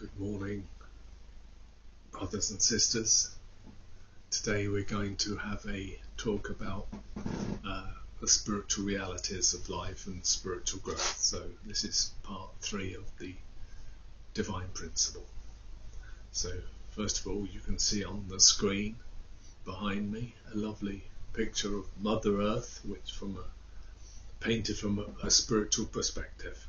Good morning, brothers and sisters. Today we're going to have a talk about the spiritual realities of life and spiritual growth. So this is part 3 of the divine principle. So first of all, you can see on the screen behind me a lovely picture of Mother Earth, which painted from a spiritual perspective.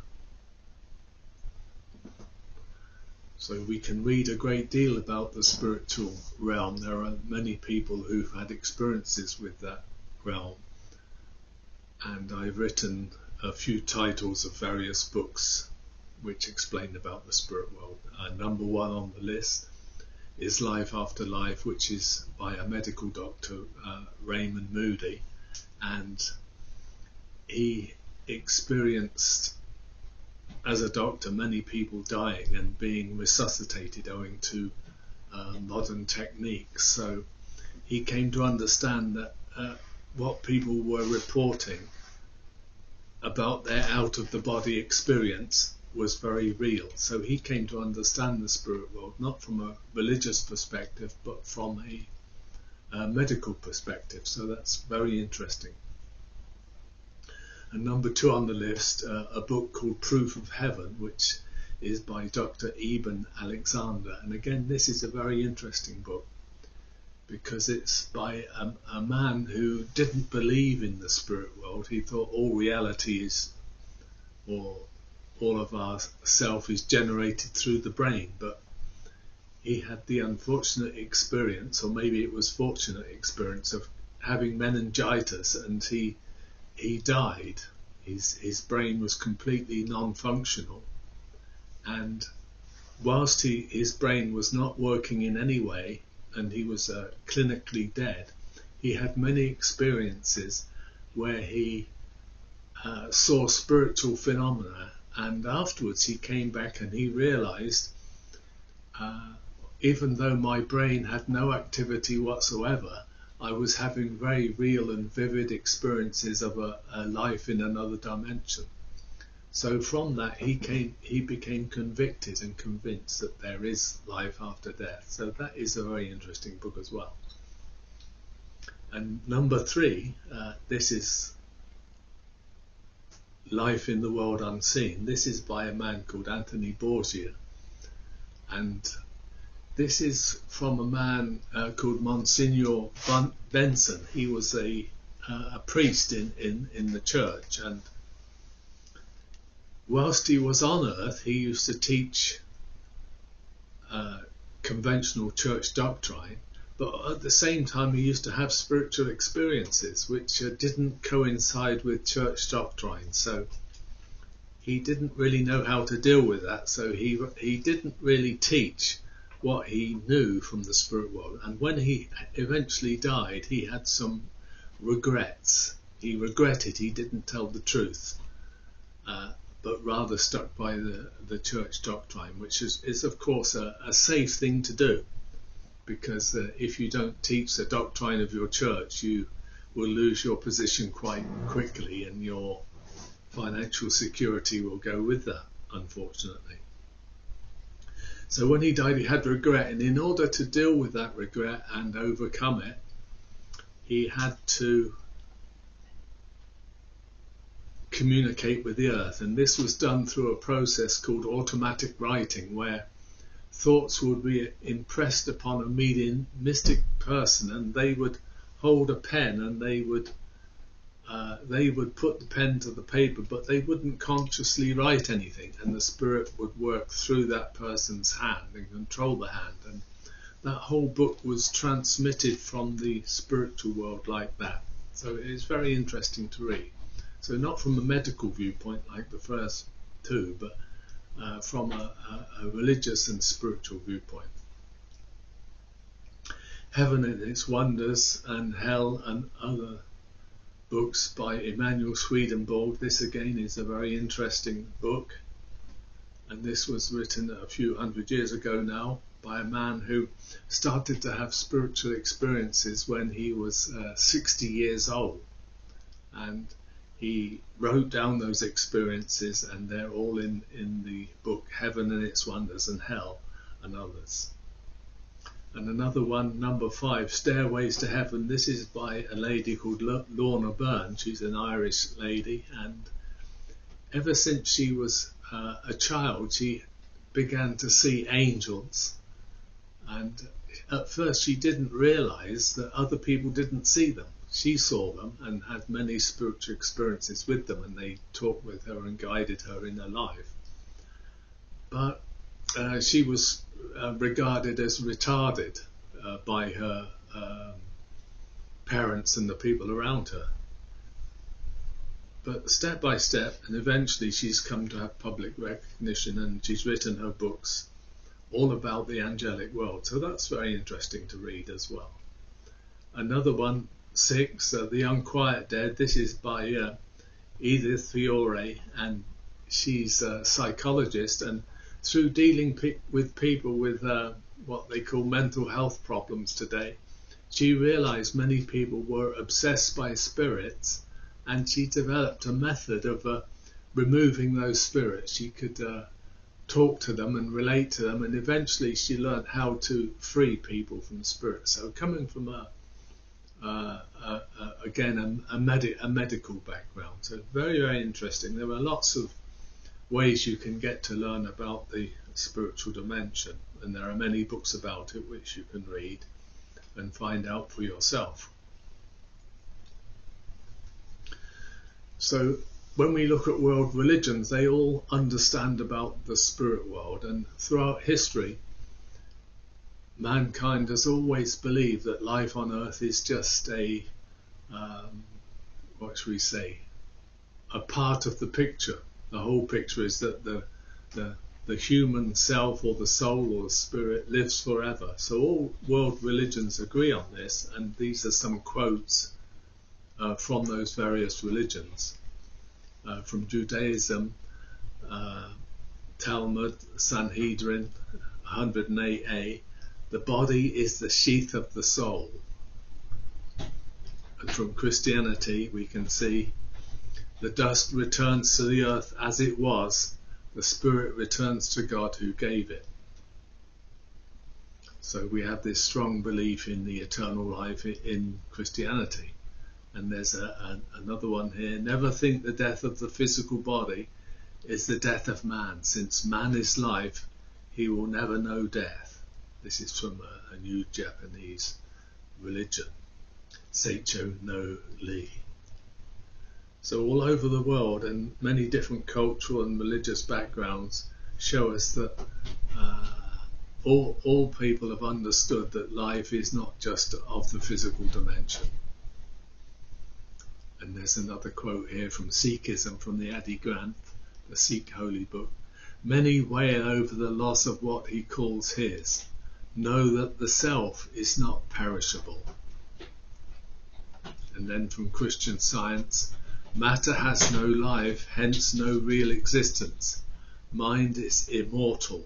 So we can read a great deal about the spiritual realm. There are many people who've had experiences with that realm. And I've written a few titles of various books which explain about the spirit world. Number 1 on the list is Life After Life, which is by a medical doctor, Raymond Moody. And he experienced, as a doctor, many people dying and being resuscitated owing to modern techniques. So he came to understand that what people were reporting about their out-of-the-body experience was very real. So he came to understand the spirit world, not from a religious perspective, but from a medical perspective. So that's very interesting. And number 2 on the list, a book called Proof of Heaven, which is by Dr. Eben Alexander. And again, this is a very interesting book because it's by a man who didn't believe in the spirit world. He thought all reality is, or all of our self is generated through the brain. But he had the unfortunate experience, or maybe it was fortunate experience, of having meningitis, and he died. His brain was completely non-functional, and whilst his brain was not working in any way and he was clinically dead, he had many experiences where he saw spiritual phenomena, and afterwards he came back and he realized, even though my brain had no activity whatsoever, I was having very real and vivid experiences of a life in another dimension. So from that he became convicted and convinced that there is life after death. So that is a very interesting book as well. And number 3, this is Life in the World Unseen. This is by a man called Anthony Borgia. And this is from a man called Monsignor Benson. He was a priest in the church, and whilst he was on earth, he used to teach conventional church doctrine, but at the same time he used to have spiritual experiences which didn't coincide with church doctrine. So he didn't really know how to deal with that. So he didn't really teach what he knew from the spirit world. And when he eventually died, he had some regrets. He regretted he didn't tell the truth, but rather stuck by the church doctrine, which is of course a safe thing to do, because if you don't teach the doctrine of your church, you will lose your position quite quickly, and your financial security will go with that, unfortunately. So when he died, he had regret, and in order to deal with that regret and overcome it, he had to communicate with the earth. And this was done through a process called automatic writing, where thoughts would be impressed upon a mediumistic person, and they would hold a pen and they would put the pen to the paper, but they wouldn't consciously write anything, and the spirit would work through that person's hand and control the hand. And that whole book was transmitted from the spiritual world like that. So it's very interesting to read. So not from a medical viewpoint like the first 2, but from a religious and spiritual viewpoint. Heaven and Its Wonders and Hell and Other books by Emanuel Swedenborg. This again is a very interesting book, and this was written a few hundred years ago now by a man who started to have spiritual experiences when he was 60 years old, and he wrote down those experiences, and they're all in the book Heaven and Its Wonders and Hell and Others. And another one, number 5, Stairways to Heaven. This is by a lady called Lorna Byrne. She's an Irish lady, and ever since she was a child, she began to see angels. And at first she didn't realise that other people didn't see them. She saw them and had many spiritual experiences with them, and they talked with her and guided her in her life. But she was regarded as retarded by her parents and the people around her. But step by step, and eventually she's come to have public recognition, and she's written her books all about the angelic world. So that's very interesting to read as well. Another one, 6, The Unquiet Dead. This is by Edith Fiore, and she's a psychologist, and through dealing with people with what they call mental health problems today, she realized many people were obsessed by spirits, and she developed a method of removing those spirits. She could talk to them and relate to them, and eventually she learned how to free people from spirits. So coming from a medical background, so very, very interesting. There are lots of ways you can get to learn about the spiritual dimension, and there are many books about it which you can read and find out for yourself. So when we look at world religions, they all understand about the spirit world, and throughout history mankind has always believed that life on earth is just a a part of the picture. The whole picture is that the human self, or the soul, or the spirit lives forever. So all world religions agree on this, and these are some quotes from those various religions. From Judaism, Talmud, Sanhedrin, 108a, the body is the sheath of the soul. And from Christianity we can see the dust returns to the earth as it was, the spirit returns to God who gave it. So we have this strong belief in the eternal life in Christianity. And there's another one here. Never think the death of the physical body is the death of man. Since man is life, he will never know death. This is from a new Japanese religion, Seicho no Ri. So all over the world, and many different cultural and religious backgrounds show us that all people have understood that life is not just of the physical dimension. And there's another quote here from Sikhism, from the Adi Granth, the Sikh holy book. Many wail over the loss of what he calls his. Know that the self is not perishable. And then from Christian Science, matter has no life, hence no real existence. Mind is immortal.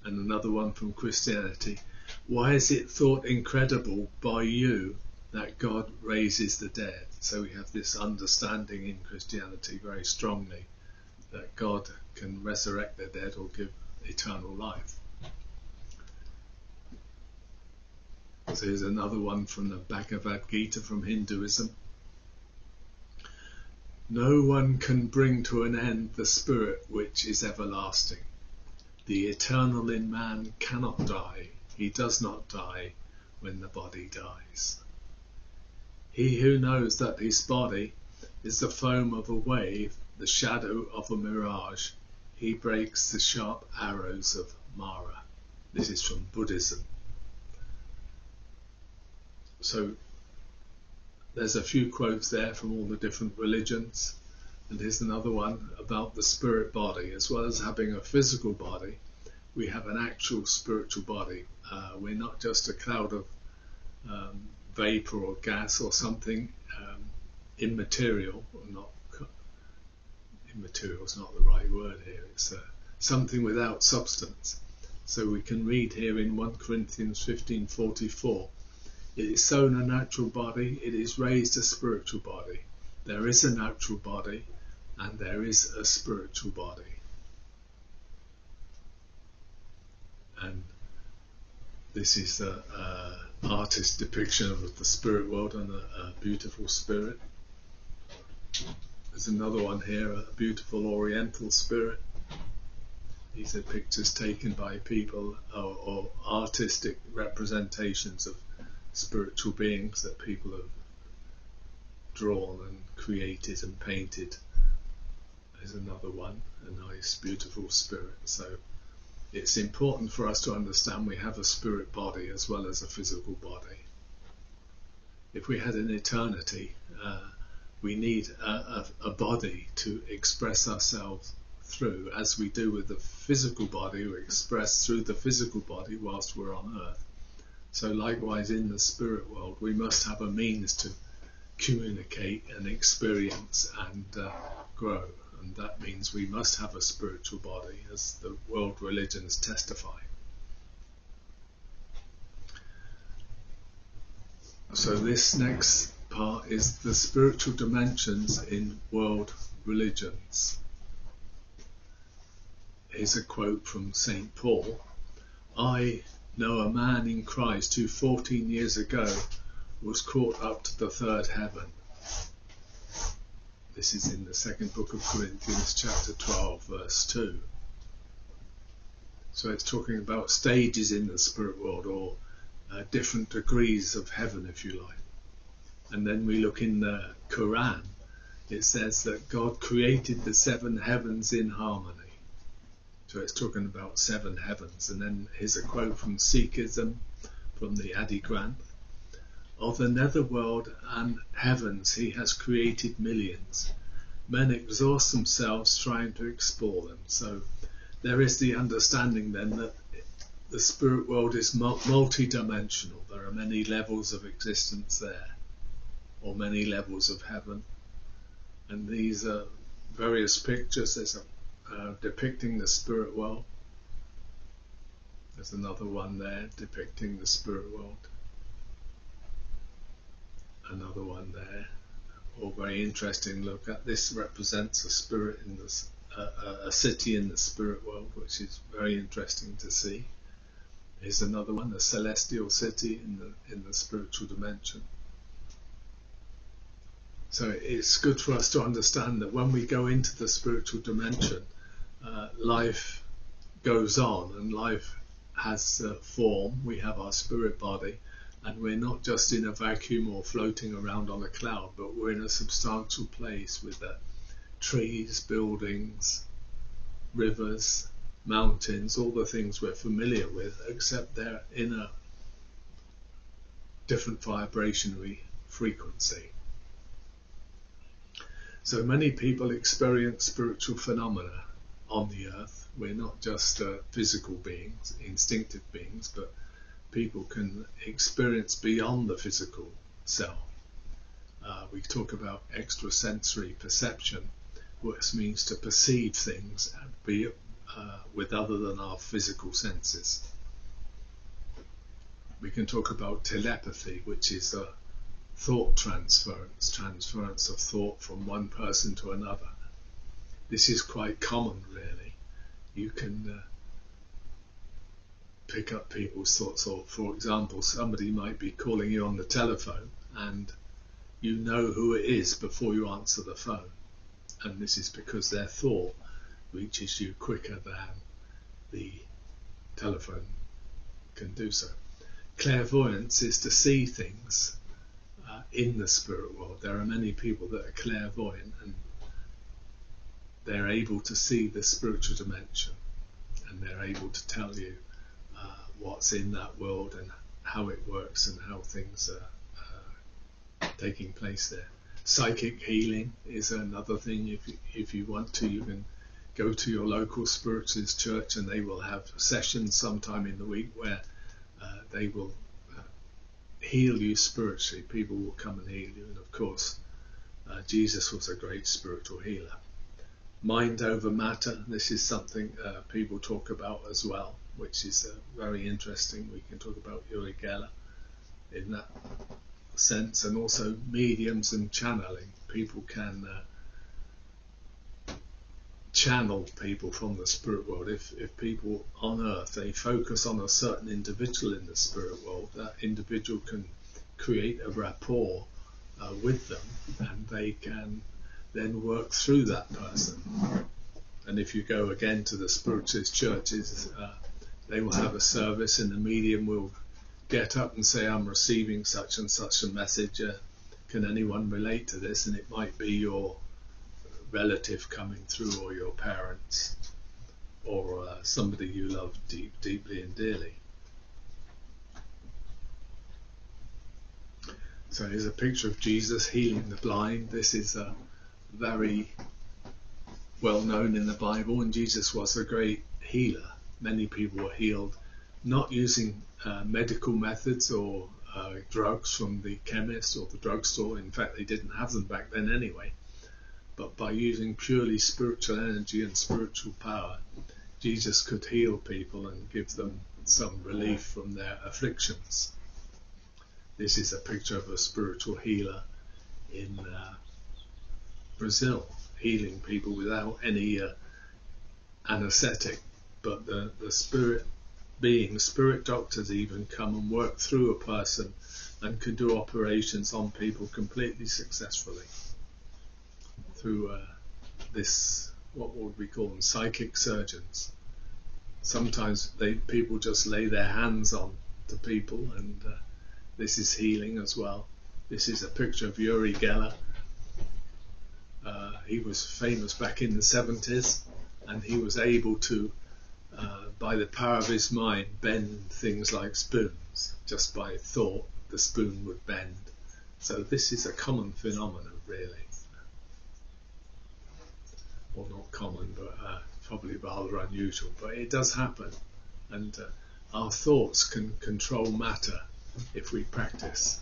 And another one from Christianity. Why is it thought incredible by you that God raises the dead? So we have this understanding in Christianity very strongly that God can resurrect the dead or give eternal life. So here's another one from the Bhagavad Gita from Hinduism. No one can bring to an end the spirit which is everlasting. The eternal in man cannot die. He does not die when the body dies. He who knows that his body is the foam of a wave, the shadow of a mirage, he breaks the sharp arrows of Mara. This is from Buddhism. So there's a few quotes there from all the different religions. And here's another one about the spirit body. As well as having a physical body, we have an actual spiritual body. We're not just a cloud of vapor or gas or something immaterial. Immaterial is not the right word here. It's something without substance. So we can read here in 1 Corinthians 15:44, It is sown a natural body, it is raised a spiritual body. There is a natural body and there is a spiritual body. And this is the artist's depiction of the spirit world and a beautiful spirit. There's another one here, a beautiful oriental spirit. These are pictures taken by people or artistic representations of spiritual beings that people have drawn and created and painted. There's another one, a nice beautiful spirit. So it's important for us to understand we have a spirit body as well as a physical body. If we had an eternity, we need a body to express ourselves through. As we do with the physical body, we express through the physical body whilst we're on earth. So likewise in the spirit world, we must have a means to communicate and experience and grow. And that means we must have a spiritual body, as the world religions testify. So this next part is the spiritual dimensions in world religions. Here's a quote from St. Paul. I know a man in Christ who 14 years ago was caught up to the third heaven. This is in the second book of Corinthians, chapter 12, verse 2. So it's talking about stages in the spirit world, or different degrees of heaven, if you like. And then we look in the Quran. It says that God created the seven heavens in harmony. So it's talking about seven heavens. And then here's a quote from Sikhism, from the Adi Granth. Of the netherworld and heavens he has created millions. Men exhaust themselves trying to explore them. So there is the understanding then that the spirit world is multi-dimensional. There are many levels of existence there, or many levels of heaven. And these are various pictures. There's a depicting the spirit world. There's another one there depicting the spirit world. Another one there. All very interesting. Look at this. Represents a spirit in this, a city in the spirit world, which is very interesting to see. Here's another one, a celestial city in the spiritual dimension. So it's good for us to understand that when we go into the spiritual dimension, life goes on and life has form. We have our spirit body, and we're not just in a vacuum or floating around on a cloud, but we're in a substantial place with trees, buildings, rivers, mountains, all the things we're familiar with, except they're in a different vibrationary frequency. So many people experience spiritual phenomena on the earth. We're not just physical beings, instinctive beings, but people can experience beyond the physical self. We talk about extrasensory perception, which means to perceive things with other than our physical senses. We can talk about telepathy, which is a thought transference of thought from one person to another. This is quite common, really. You can pick up people's thoughts, or for example, somebody might be calling you on the telephone and you know who it is before you answer the phone, and this is because their thought reaches you quicker than the telephone can do so. Clairvoyance is to see things in the spirit world. There are many people that are clairvoyant and they're able to see the spiritual dimension, and they're able to tell you what's in that world and how it works and how things are taking place there. Psychic healing is another thing. If you want to, you can go to your local spiritualist church and they will have sessions sometime in the week where they will heal you spiritually. People will come and heal you, and of course Jesus was a great spiritual healer. Mind over matter, this is something people talk about as well, which is very interesting. We can talk about Uri Geller. in that sense, and also mediums and channeling. People can channel people from the spirit world. If people on earth, they focus on a certain individual in the spirit world, that individual can create a rapport with them, and they can then work through that person. And if you go again to the spiritist churches, they will have a service and the medium will get up and say, I'm receiving such and such a message, can anyone relate to this? And it might be your relative coming through, or your parents, or somebody you love deeply and dearly. So here's a picture of Jesus healing the blind. This is very well known in the Bible, and Jesus was a great healer. Many people were healed not using medical methods or drugs from the chemist or the drugstore. In fact, they didn't have them back then anyway. But by using purely spiritual energy and spiritual power, Jesus could heal people and give them some relief from their afflictions. This is a picture of a spiritual healer in Brazil, healing people without any anesthetic. But the spirit doctors even come and work through a person and can do operations on people completely successfully through this, what would we call them, psychic surgeons. Sometimes people just lay their hands on to people, and this is healing as well. This is a picture of Uri Geller. He was famous back in the 70s, and he was able to, by the power of his mind, bend things like spoons. Just by thought, the spoon would bend. So this is a common phenomenon, really. Well, not common, but probably rather unusual. But it does happen, and our thoughts can control matter if we practice.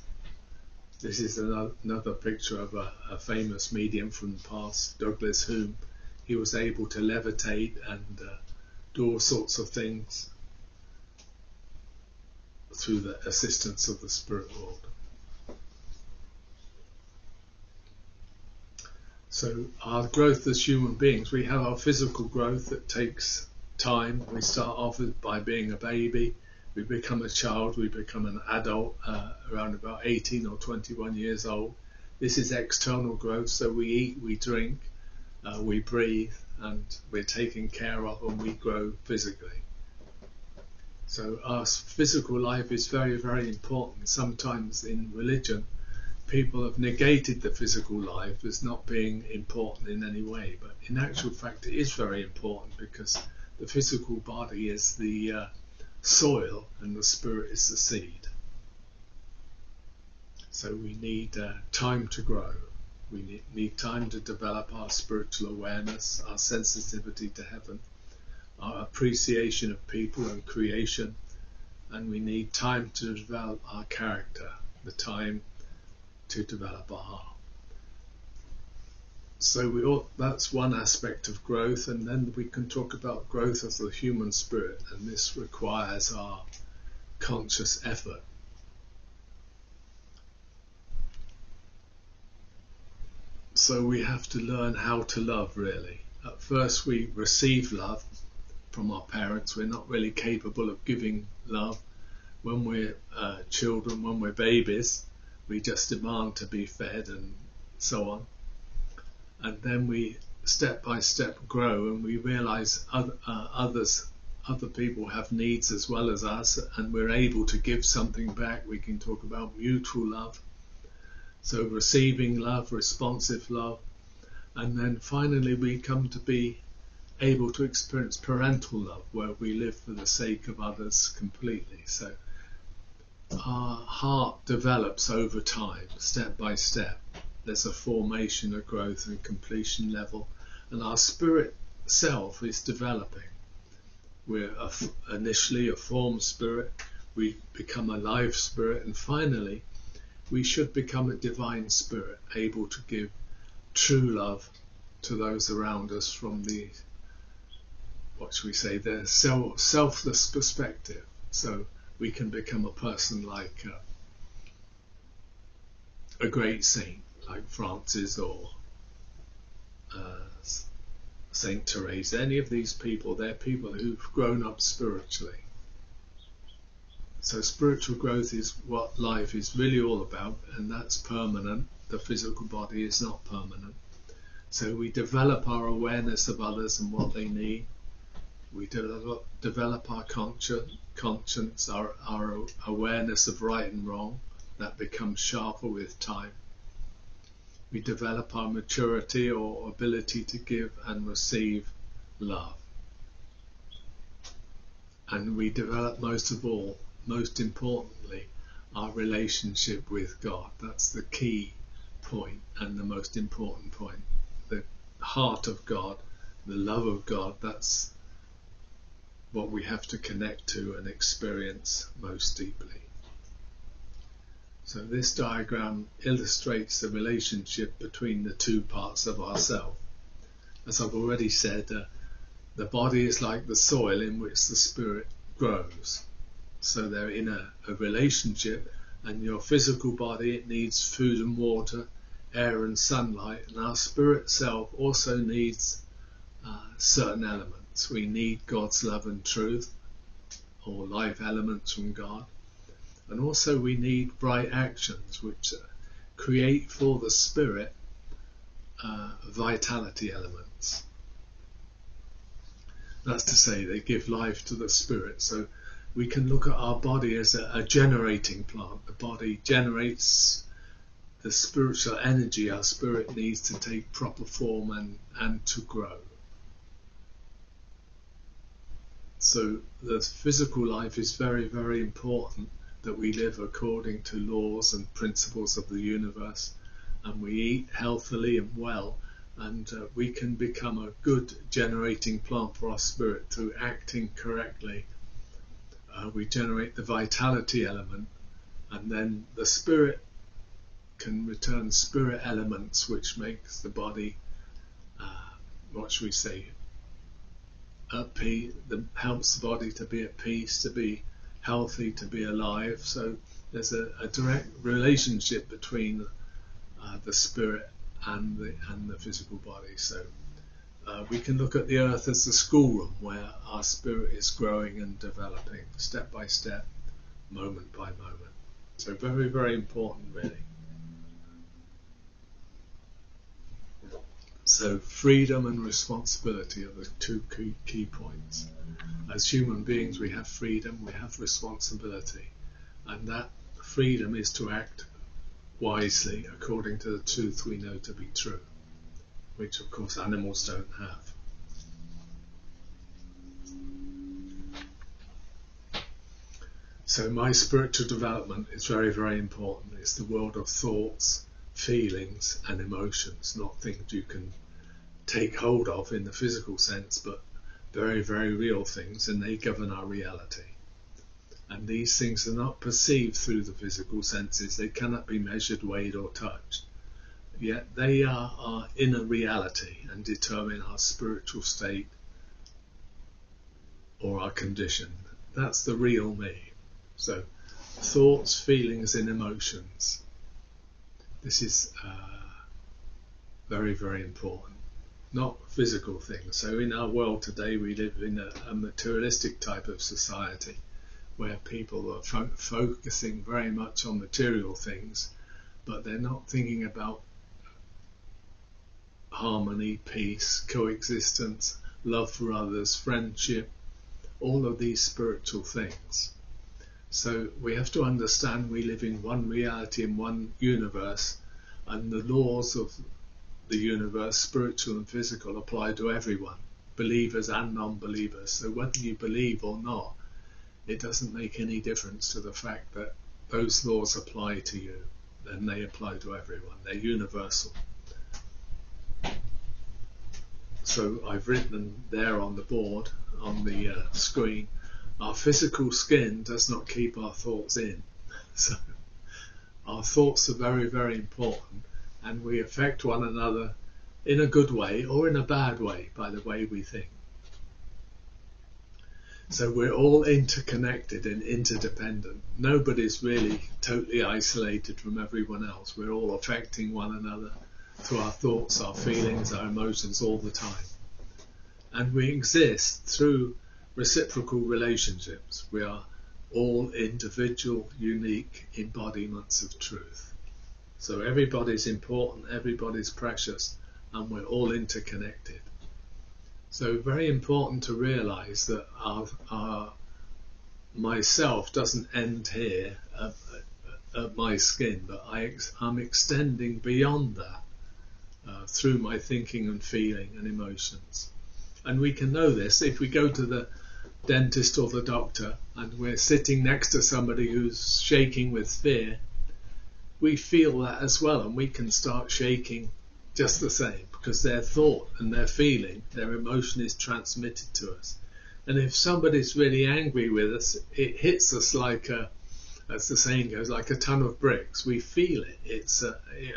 This is another picture of a famous medium from the past, Douglas Hume. He was able to levitate and do all sorts of things through the assistance of the spirit world. So our growth as human beings, we have our physical growth that takes time. We start off by being a baby. We become a child, we become an adult around about 18 or 21 years old. This is external growth, so we eat, we drink, we breathe, and we're taken care of, and we grow physically. So our physical life is very, very important. Sometimes in religion, people have negated the physical life as not being important in any way, but in actual fact it is very important, because the physical body is the soil and the spirit is the seed. So we need time to grow. We need time to develop our spiritual awareness, our sensitivity to heaven, our appreciation of people and creation, and we need time to develop our character, the time to develop our heart. So that's one aspect of growth, and then we can talk about growth of the human spirit, and this requires our conscious effort. So we have to learn how to love, really. At first we receive love from our parents. We're not really capable of giving love. When we're children, when we're babies, we just demand to be fed and so on. And then we step by step grow, and we realize other people have needs as well as us, and we're able to give something back. We can talk about mutual love. So receiving love, responsive love, and then finally we come to be able to experience parental love, where we live for the sake of others completely. So our heart develops over time, step by step. There's a formation, a growth and completion level, and our spirit self is developing. We're initially a form spirit, we become a live spirit, and finally we should become a divine spirit, able to give true love to those around us from the, what should we say, the selfless perspective. So we can become a person like a great saint like Francis or Saint Teresa, any of these people, they're people who've grown up spiritually. So spiritual growth is what life is really all about, and that's permanent. The physical body is not permanent. So we develop our awareness of others and what they need. We develop our conscience, our awareness of right and wrong. That becomes sharper with time. We develop our maturity or ability to give and receive love. And we develop most importantly, our relationship with God. That's the key point and the most important point. The heart of God, the love of God, that's what we have to connect to and experience most deeply. So this diagram illustrates the relationship between the two parts of ourself. As I've already said, the body is like the soil in which the spirit grows. So they're in a relationship, and your physical body, it needs food and water, air and sunlight, and our spirit self also needs certain elements. We need God's love and truth, or life elements from God. And also we need right actions which create for the spirit vitality elements. That's to say, they give life to the spirit. So we can look at our body as a generating plant. The body generates the spiritual energy our spirit needs to take proper form and to grow. So the physical life is very, very important, that we live according to laws and principles of the universe, and we eat healthily and well, and we can become a good generating plant for our spirit through acting correctly. We generate the vitality element, and then the spirit can return spirit elements which makes the body, what should we say, at peace, that helps the body to be at peace, to be healthy, to be alive. So there's a direct relationship between the spirit and the physical body. So we can look at the earth as the schoolroom where our spirit is growing and developing step by step, moment by moment. So very, very important, really. So freedom and responsibility are the two key points. As human beings, we have freedom, we have responsibility, and that freedom is to act wisely according to the truth we know to be true, which of course animals don't have. So my spiritual development is very, very important. It's the world of thoughts, feelings and emotions, not things you can take hold of in the physical sense, but very, very real things, and they govern our reality. And these things are not perceived through the physical senses. They cannot be measured, weighed or touched. Yet they are our inner reality and determine our spiritual state or our condition. That's the real me. So thoughts, feelings and emotions. This is very, very important. Not physical things. So in our world today we live in a materialistic type of society where people are focusing very much on material things, but they're not thinking about harmony, peace, coexistence, love for others, friendship, all of these spiritual things. So we have to understand we live in one reality, in one universe, and the laws of the universe, spiritual and physical, apply to everyone, believers and non-believers. So whether you believe or not, it doesn't make any difference to the fact that those laws apply to you, and they apply to everyone. They're universal. So I've written there on the board, on the screen, our physical skin does not keep our thoughts in. So our thoughts are very, very important, and we affect one another in a good way or in a bad way by the way we think. So we're all interconnected and interdependent. Nobody's really totally isolated from everyone else. We're all affecting one another through our thoughts, our feelings, our emotions all the time. And we exist through reciprocal relationships. We are all individual, unique embodiments of truth. So everybody's important, everybody's precious, and we're all interconnected. So very important to realise that our myself doesn't end here at my skin, but I'm extending beyond that through my thinking and feeling and emotions. And we can know this if we go to the dentist or the doctor and we're sitting next to somebody who's shaking with fear. We feel that as well, and we can start shaking just the same, because their thought and their feeling, their emotion is transmitted to us. And if somebody's really angry with us, it hits us like as the saying goes, like a ton of bricks. We feel it. It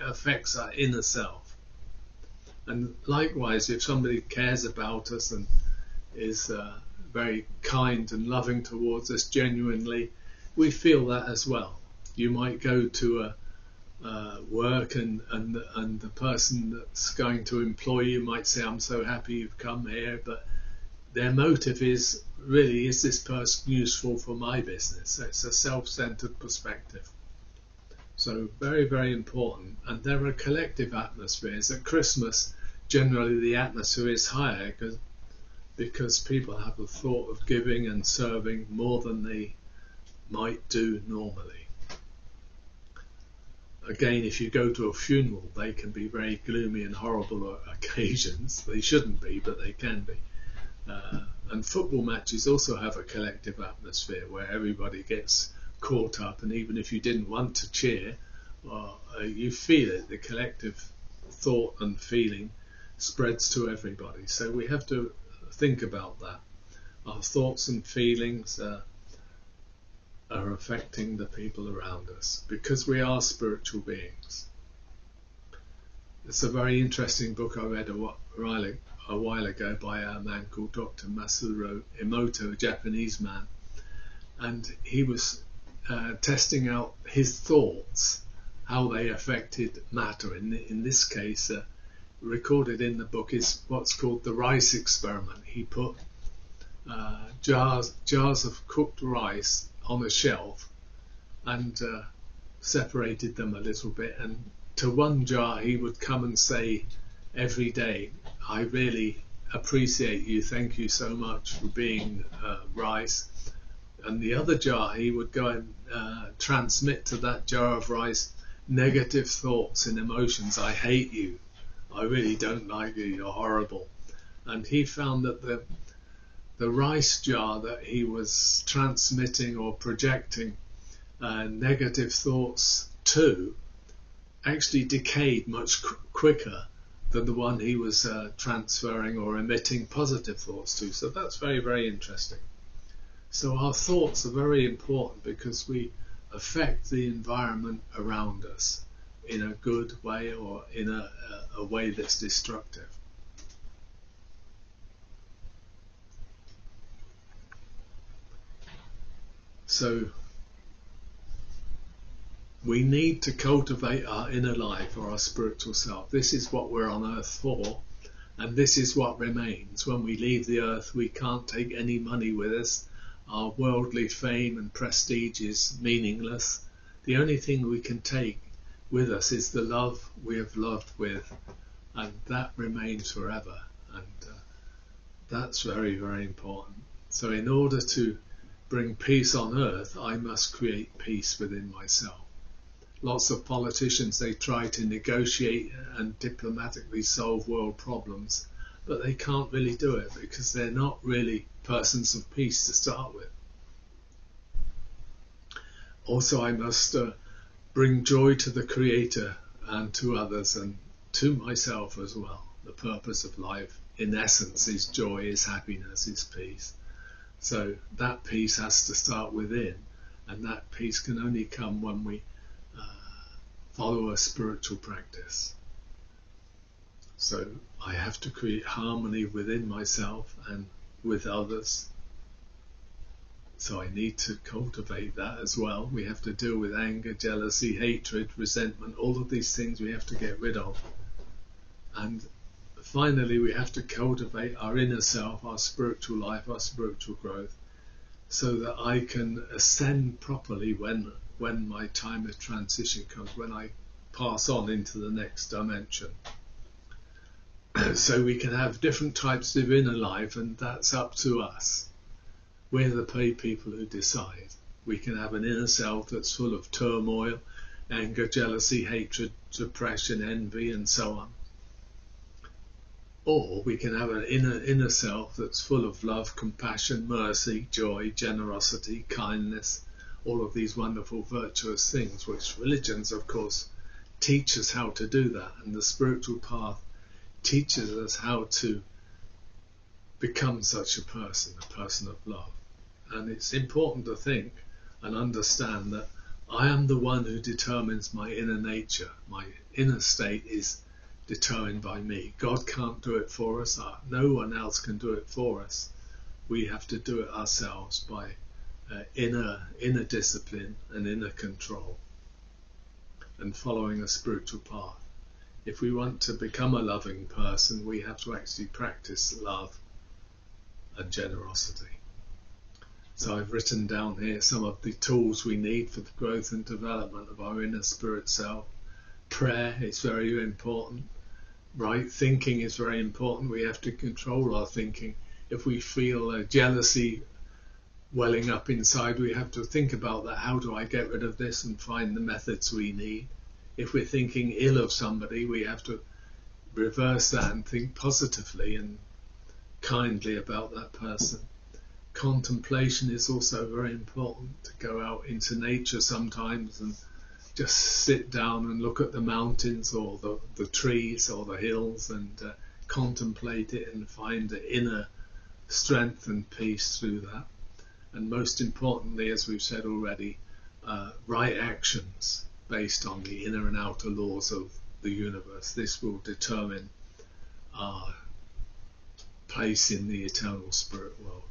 affects our inner self. And likewise, if somebody cares about us and is very kind and loving towards us genuinely, we feel that as well. You might go to work and the person that's going to employ you might say, I'm so happy you've come here, but their motive is really, is this person useful for my business? So it's a self-centered perspective. So very, very important. And there are collective atmospheres. At Christmas, generally the atmosphere is higher because people have the thought of giving and serving more than they might do normally. Again, if you go to a funeral, they can be very gloomy and horrible occasions. They shouldn't be, but they can be. And football matches also have a collective atmosphere where everybody gets caught up, and even if you didn't want to cheer, you feel it. The collective thought and feeling spreads to everybody. So we have to think about that. Our thoughts and feelings are affecting the people around us because we are spiritual beings. It's a very interesting book I read a while ago by a man called Dr. Masaru Emoto, a Japanese man, and he was testing out his thoughts, how they affected matter. In this case, recorded in the book is what's called the rice experiment. He put jars of cooked rice on a shelf and separated them a little bit, and to one jar he would come and say every day, I really appreciate you, thank you so much for being rice. And the other jar he would go and transmit to that jar of rice negative thoughts and emotions. I hate you, I really don't like you, you're horrible. And he found that the rice jar that he was transmitting or projecting negative thoughts to actually decayed much quicker than the one he was transferring or emitting positive thoughts to. So that's very, very interesting. So our thoughts are very important because we affect the environment around us in a good way or in a way that's destructive. So we need to cultivate our inner life or our spiritual self. This is what we're on earth for, and this is what remains. When we leave the earth, we can't take any money with us. Our worldly fame and prestige is meaningless. The only thing we can take with us is the love we have loved with, and that remains forever. And that's very, very important. So in order to bring peace on earth, I must create peace within myself. Lots of politicians, they try to negotiate and diplomatically solve world problems, but they can't really do it because they're not really persons of peace to start with. Also, I must bring joy to the Creator and to others and to myself as well. The purpose of life, in essence, is joy, is happiness, is peace. So that peace has to start within, and that peace can only come when we follow a spiritual practice. So I have to create harmony within myself and with others. So I need to cultivate that as well. We have to deal with anger, jealousy, hatred, resentment, all of these things we have to get rid of. And finally, we have to cultivate our inner self, our spiritual life, our spiritual growth, so that I can ascend properly when my time of transition comes, when I pass on into the next dimension. So we can have different types of inner life, and that's up to us. We're the people who decide. We can have an inner self that's full of turmoil, anger, jealousy, hatred, depression, envy, and so on. Or we can have an inner self that's full of love, compassion, mercy, joy, generosity, kindness, all of these wonderful virtuous things, which religions, of course, teach us how to do that. And the spiritual path teaches us how to become such a person of love. And it's important to think and understand that I am the one who determines my inner nature. My inner state is determined by me. God can't do it for us. No one else can do it for us. We have to do it ourselves by inner discipline and inner control and following a spiritual path. If we want to become a loving person, we have to actually practice love and generosity. So I've written down here some of the tools we need for the growth and development of our inner spirit self. Prayer is very important. Right thinking is very important. We have to control our thinking. If we feel jealousy welling up inside, we have to think about that. How do I get rid of this, and find the methods we need. If we're thinking ill of somebody, we have to reverse that and think positively and kindly about that person. Contemplation is also very important, to go out into nature sometimes and just sit down and look at the mountains or the trees or the hills and contemplate it and find the inner strength and peace through that. And most importantly, as we've said already, right actions based on the inner and outer laws of the universe. This will determine our place in the eternal spirit world.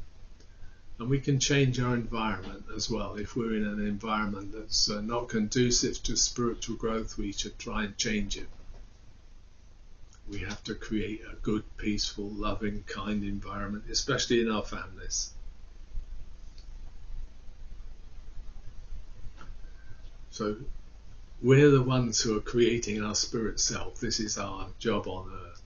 And we can change our environment as well. If we're in an environment that's not conducive to spiritual growth, we should try and change it. We have to create a good, peaceful, loving, kind environment, especially in our families. So we're the ones who are creating our spirit self. This is our job on earth.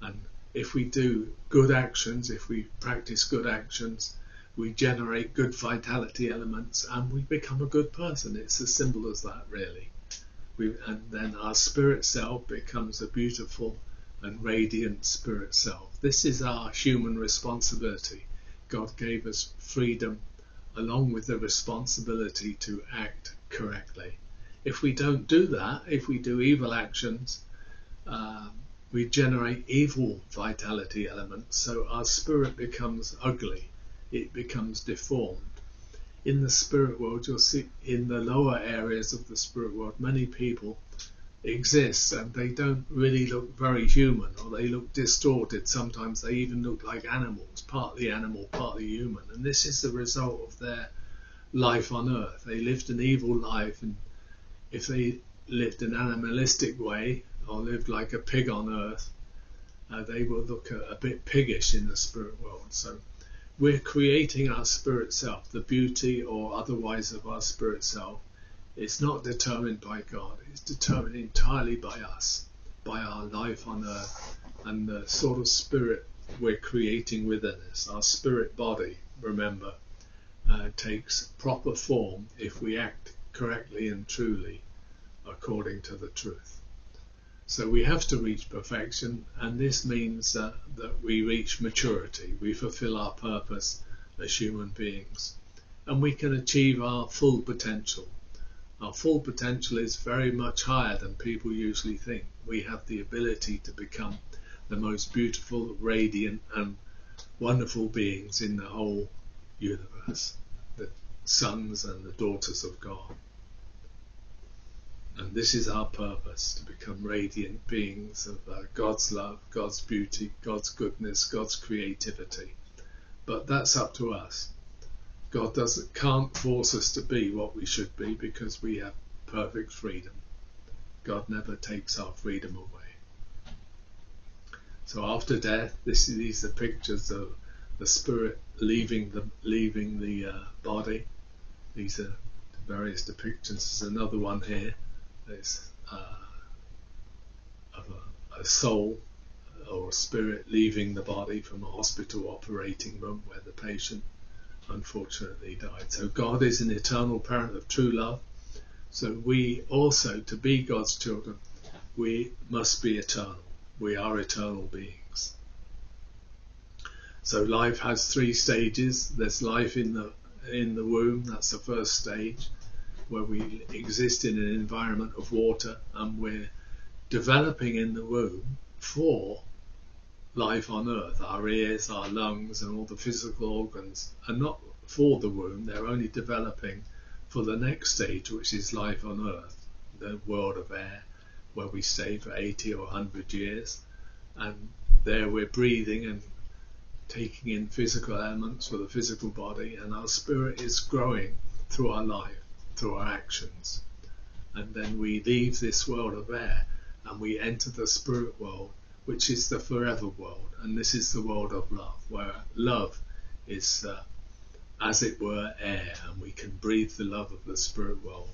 And if we do good actions, if we practice good actions, we generate good vitality elements and we become a good person. It's as simple as that, really. And then our spirit self becomes a beautiful and radiant spirit self. This is our human responsibility. God gave us freedom along with the responsibility to act correctly. If we don't do that, if we do evil actions, we generate evil vitality elements, so our spirit becomes ugly. It becomes deformed. In the spirit world, you'll see in the lower areas of the spirit world, many people exist and they don't really look very human, or they look distorted. Sometimes they even look like animals, partly animal, partly human. And this is the result of their life on earth. They lived an evil life, and if they lived an animalistic way or lived like a pig on earth, they will look a bit piggish in the spirit world. So we're creating our spirit self, the beauty or otherwise of our spirit self. It's not determined by God, it's determined entirely by us, by our life on earth and the sort of spirit we're creating within us. Our spirit body, remember, takes proper form if we act correctly and truly according to the truth. So we have to reach perfection, and this means that we reach maturity. We fulfill our purpose as human beings, and we can achieve our full potential. Our full potential is very much higher than people usually think. We have the ability to become the most beautiful, radiant, and wonderful beings in the whole universe, the sons and the daughters of God. And this is our purpose, to become radiant beings of God's love, God's beauty, God's goodness, God's creativity. But that's up to us. God can't force us to be what we should be, because we have perfect freedom. God never takes our freedom away. So after death, these are pictures of the spirit leaving the body. These are various depictions. There's another one here. There's of a soul or a spirit leaving the body from a hospital operating room where the patient unfortunately died. So God is an eternal parent of true love. So we also, to be God's children, we must be eternal. We are eternal beings. So life has 3 stages. There's life in the womb. That's the first stage, where we exist in an environment of water, and we're developing in the womb for life on earth. Our ears, our lungs, and all the physical organs are not for the womb. They're only developing for the next stage, which is life on earth, the world of air, where we stay for 80 or 100 years. And there we're breathing and taking in physical elements for the physical body, and our spirit is growing through our life, through our actions. And then we leave this world of air and we enter the spirit world, which is the forever world. And this is the world of love, where love is as it were air, and we can breathe the love of the spirit world,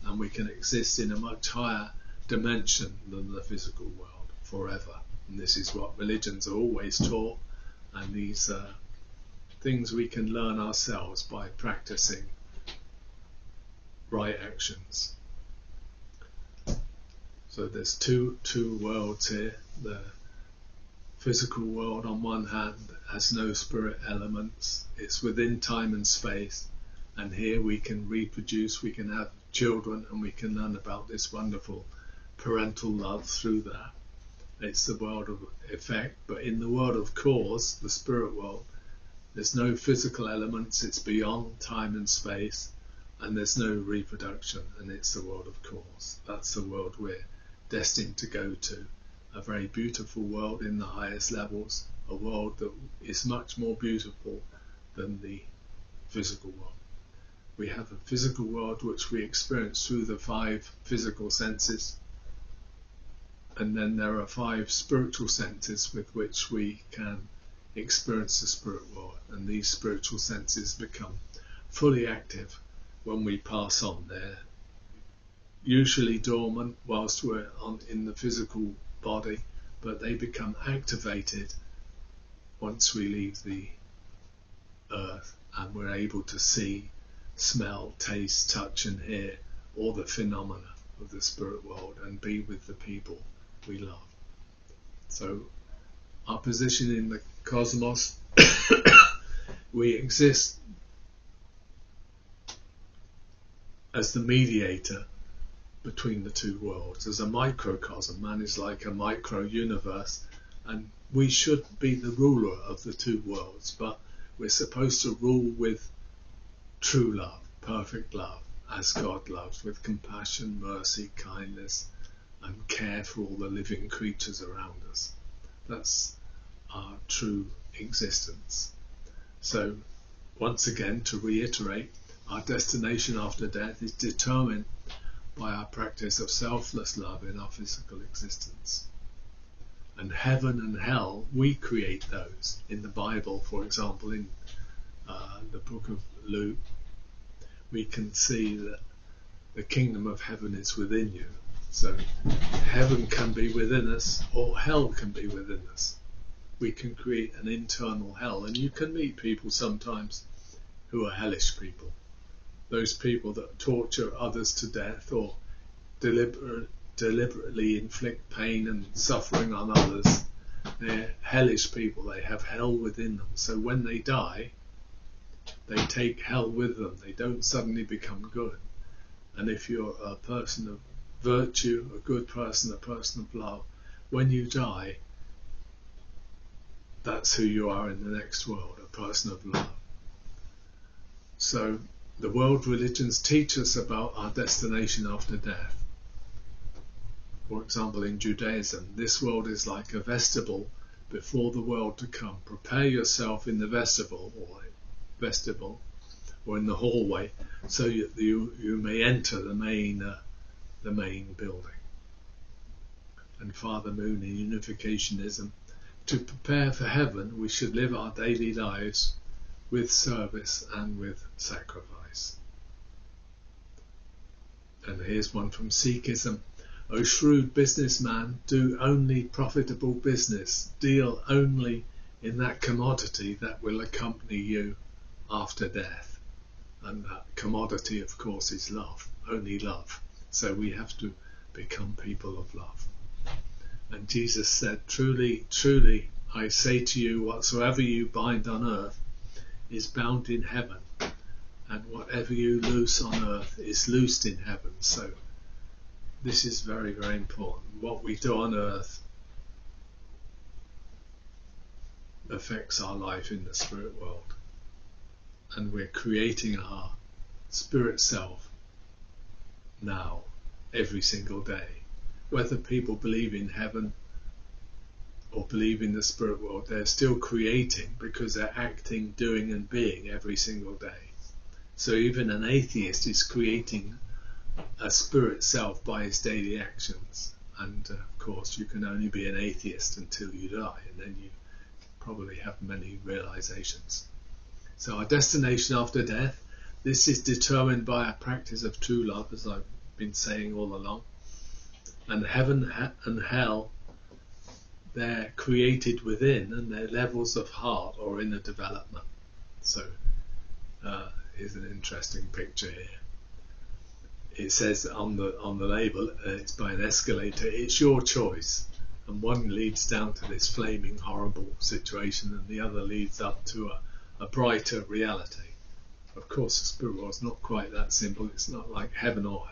and we can exist in a much higher dimension than the physical world forever. And this is what religions are always taught, and these things we can learn ourselves by practicing right actions. So there's two worlds here. The physical world on one hand has no spirit elements. It's within time and space, and here we can reproduce, we can have children, and we can learn about this wonderful parental love through that. It's the world of effect. But in the world of cause, the spirit world, there's no physical elements. It's beyond time and space, and there's no reproduction, and it's the world of cause. That's the world we're destined to go to. A very beautiful world in the highest levels, a world that is much more beautiful than the physical world. We have a physical world which we experience through the 5 physical senses, and then there are 5 spiritual senses with which we can experience the spirit world, and these spiritual senses become fully active when we pass on. They're usually dormant whilst we're in the physical body, but they become activated once we leave the earth, and we're able to see, smell, taste, touch and hear all the phenomena of the spirit world and be with the people we love. So our position in the cosmos, we exist as the mediator between the 2 worlds. As a microcosm, man is like a micro universe, and we should be the ruler of the 2 worlds, but we're supposed to rule with true love, perfect love, as God loves, with compassion, mercy, kindness, and care for all the living creatures around us. That's our true existence. So, once again, to reiterate, our destination after death is determined by our practice of selfless love in our physical existence. And heaven and hell, we create those. In the Bible, for example, in the book of Luke, we can see that the kingdom of heaven is within you. So heaven can be within us, or hell can be within us. We can create an internal hell, and you can meet people sometimes who are hellish people. Those people that torture others to death, or deliberately inflict pain and suffering on others. They're hellish people. They have hell within them. So when they die, they take hell with them. They don't suddenly become good. And if you're a person of virtue, a good person, a person of love, when you die, that's who you are in the next world, a person of love. So the world religions teach us about our destination after death. For example, in Judaism, this world is like a vestibule before the world to come. Prepare yourself in the vestibule or in the hallway, so you may enter the main building. And Father Moon in Unificationism, to prepare for heaven, we should live our daily lives with service and with sacrifice. And here's one from Sikhism. O shrewd businessman, do only profitable business. Deal only in that commodity that will accompany you after death. And that commodity, of course, is love, only love. So we have to become people of love. And Jesus said, truly, truly, I say to you, whatsoever you bind on earth is bound in heaven, and whatever you loose on earth is loosed in heaven. So this is very, very important. What we do on earth affects our life in the spirit world, and we're creating our spirit self now, every single day. Whether people believe in heaven or believe in the spirit world, they're still creating, because they're acting, doing and being every single day. So even an atheist is creating a spirit self by his daily actions. And of course you can only be an atheist until you die, and then you probably have many realizations. So our destination after death, this is determined by a practice of true love, as I've been saying all along. And heaven and hell, they're created within, and they're levels of heart or inner development. So here's an interesting picture here. It says on the label, it's by an escalator, it's your choice. And one leads down to this flaming, horrible situation, and the other leads up to a brighter reality. Of course, the spirit world is not quite that simple. It's not like heaven or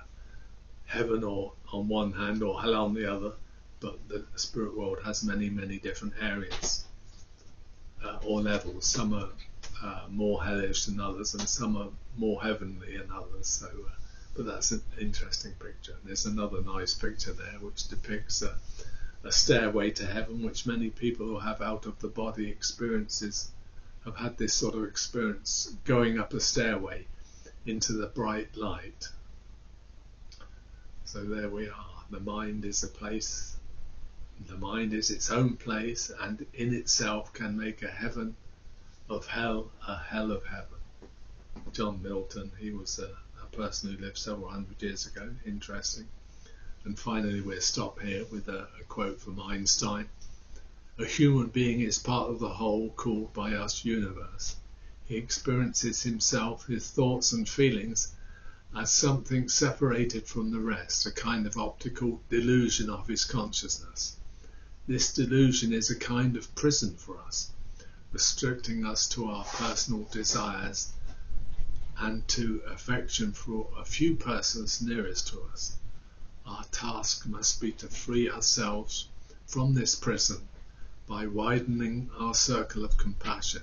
on one hand or hell on the other, but the spirit world has many, many different areas or levels. Some are more hellish than others, and some are more heavenly than others. So, but that's an interesting picture. There's another nice picture there which depicts a stairway to heaven, which many people who have out of the body experiences have had this sort of experience, going up a stairway into the bright light. So there we are. The mind is a place, the mind is its own place, and in itself can make a heaven of hell, a hell of heaven. John Milton, he was a person who lived several hundred years ago. Interesting. And finally we'll stop here with a quote from Einstein. A human being is part of the whole called by us universe. He experiences himself, his thoughts and feelings, as something separated from the rest, a kind of optical delusion of his consciousness. This delusion is a kind of prison for us, restricting us to our personal desires and to affection for a few persons nearest to us. Our task must be to free ourselves from this prison by widening our circle of compassion,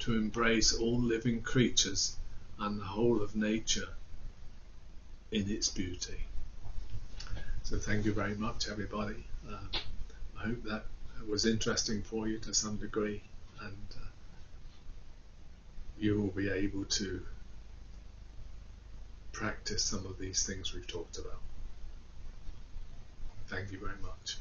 to embrace all living creatures and the whole of nature in its beauty. So thank you very much, everybody. I hope that was interesting for you to some degree, and you will be able to practice some of these things we've talked about. Thank you very much.